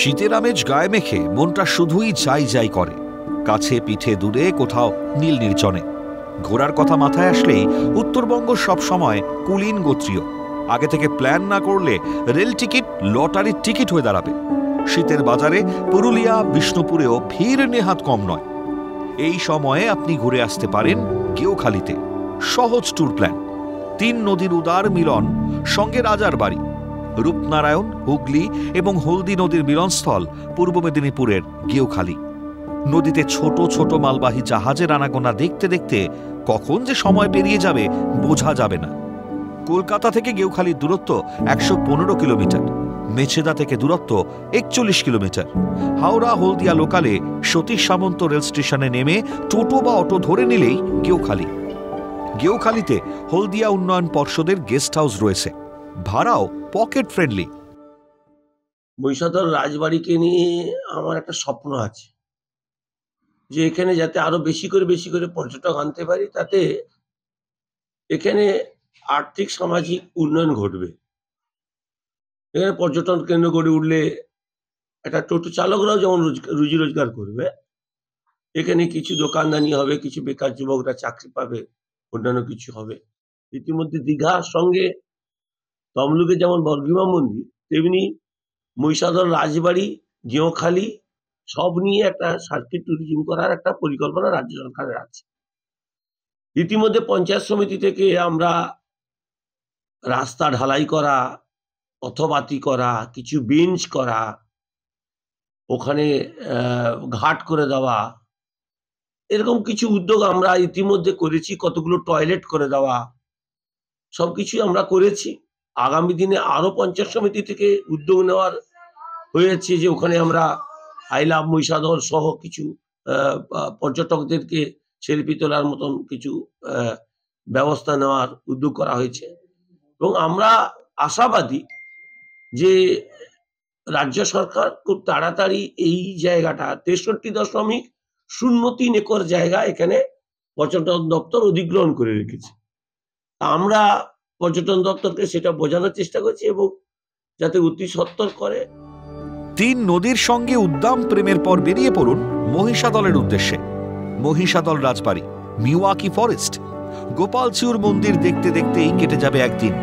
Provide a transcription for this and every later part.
শীতের আমেজ গায়ে মেখে মনটা শুধুই যাই যাই করে। কাছে পিঠে দূরে কোথাও নীল নির্জনে। ঘোরার কথা মাথায় আসলেই উত্তরবঙ্গ সব সময় কুলীন গোত্রীয়। আগে থেকে প্ল্যান না করলে রেল টিকিট লটারির টিকিট হয়ে দাঁড়াবে। শীতের বাজারে পুরুলিয়া বিষ্ণুপুরেও ভিড় নেহাত কম নয়। এই সময়ে আপনি ঘুরে আসতে পারেন গেওখালিতে। সহজ ট্যুর প্ল্যান, 3 নদীর উদার মিলন, সঙ্গে রাজার বাড়ি। রূপনারায়ণ, হুগলি এবং হলদি নদীর মিলনস্থল পূর্ব মেদিনীপুরের গেওখালি। নদীতে ছোট ছোট মালবাহী জাহাজের আনাগোনা দেখতে দেখতে কখন যে সময় পেরিয়ে যাবে বোঝা যাবে না। কলকাতা থেকে গেওখালির দূরত্ব 115 কিলোমিটার, মেছেদা থেকে দূরত্ব 41 কিলোমিটার। হাওড়া হলদিয়া লোকালে সতীশ সামন্ত রেল স্টেশনে নেমে টোটো বা অটো ধরে নিলেই গেওখালি। গেওখালিতে হলদিয়া উন্নয়ন পর্ষদের গেস্ট হাউস রয়েছে, ভাড়াও পকেট ফ্রেন্ডলি। মহিষাদল রাজবাড়িকে নিয়ে আমার একটা স্বপ্ন আছে যে এখানে যাতে আরো বেশি করে পর্যটক আনতে পারি, তাতে এখানে আর্থিক সামাজিক উন্নয়ন ঘটবে। এখানে পর্যটন কেন্দ্র গড়ে উঠলে একটা টোটো চালকরাও যেমন রুজি রোজগার করবে, এখানে কিছু দোকানদানি হবে, কিছু বেকার যুবকরা চাকরি পাবে, অন্যান্য কিছু হবে। ইতিমধ্যে দীঘার সঙ্গে তমলুকে যেমন বর্গভীমা মন্দির, তেমনি মহিষাদল রাজবাড়ি, গেওখালি সব নিয়ে একটা সার্কিট ট্যুরিজম করার একটা পরিকল্পনা রাজ্য সরকারের আছে। ইতিমধ্যে পঞ্চায়েত সমিতি থেকে আমরা রাস্তা ঢালাই করা, পথবাতি করা, কিছু বেঞ্চ করা, ওখানে ঘাট করে দেওয়া, এরকম কিছু উদ্যোগ আমরা ইতিমধ্যে করেছি। কতগুলো টয়লেট করে দেওয়া, সবকিছু আমরা করেছি। আগামী দিনে আরো পঞ্চায়েত সমিতি থেকে উদ্যোগ নেওয়ার হয়েছে যে ওখানে আমরা আই লাভ মহিষাদল সহ কিছু পর্যটকদেরকে সেলফি তোলার মতন কিছু ব্যবস্থা নেওয়ার উদ্যোগ করা হয়েছে। এবং আমরা আশাবাদী যে রাজ্য সরকার খুব তাড়াতাড়ি এই জায়গাটা 63.03 একর জায়গা এখানে পর্যটন দপ্তর অধিগ্রহণ করে রেখেছে। আমরা পর্যটন দপ্তরকে সেটা বোঝানোর চেষ্টা করছি এবং যাতে অতি সত্বর করে। 3 নদীর সঙ্গে উদ্দাম প্রেমের পর বেরিয়ে পড়ুন মহিষাদলের উদ্দেশ্যে। মহিষাদল রাজবাড়ি, মিওয়াকি ফরেস্ট, গোপালচিউর মন্দির দেখতে দেখতেই কেটে যাবে একদিন।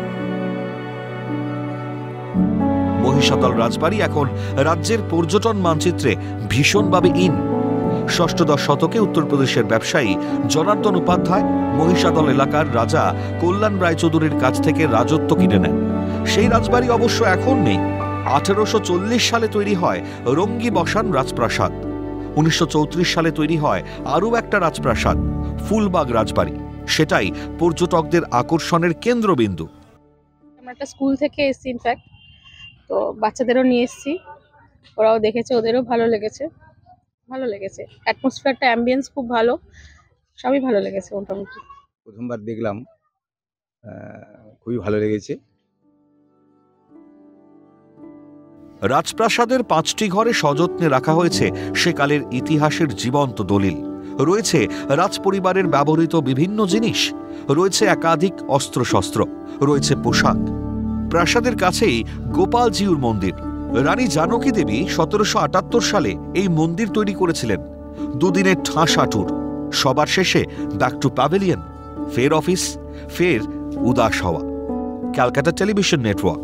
মহিষাদল রাজবাড়ি এখন রাজ্যের পর্যটন মানচিত্রে ভীষণভাবে ইন। ষষ্ঠদশ শতকে উত্তরপ্রদেশের ব্যবসায়ী জনার্দন উপাধ্যায় মহিষাদল এলাকার রাজা কল্যাণ রায়চৌধুরীর কাছ থেকে রাজত্ব কিনে নেন। সেই রাজবাড়ি অবশ্য এখন নেই। 1840 সালে তৈরি হয় রঙ্গি বসান রাজপ্রাসাদ। 1934 সালে তৈরি হয় আরও একটা রাজপ্রাসাদ, ফুলবাগ রাজবাড়ি। সেটাই পর্যটকদের আকর্ষণের কেন্দ্রবিন্দু। আমরা একটা স্কুল থেকে এসেছি, ইনফ্যাক্ট তো বাচ্চাদেরও নিয়ে এসেছি, ওরাও দেখেছে, ওদেরও ভালো লেগেছে। অ্যাটমসফিয়ারটা, অ্যাম্বিয়েন্স খুব ভালো, সবই ভালো লেগেছে মোটামুটি। প্রথমবার দেখলাম, খুবই ভালো লেগেছে। রাজপ্রাসাদের 5টি ঘরে সযত্নে রাখা হয়েছে সেকালের ইতিহাসের জীবন্ত দলিল। রয়েছে রাজপরিবারের ব্যবহৃত বিভিন্ন জিনিস, রয়েছে একাধিক অস্ত্রশস্ত্র, রয়েছে পোশাক। প্রাসাদের কাছেই গোপালজিউর মন্দির। রানী জানকী দেবী 1778 সালে এই মন্দির তৈরি করেছিলেন। 2 দিনের ঠাসা ট্যুর, সবার শেষে ব্যাক টু প্যাভিলিয়ন, ফের অফিস, ফের উদাস হওয়া। Calcutta television network.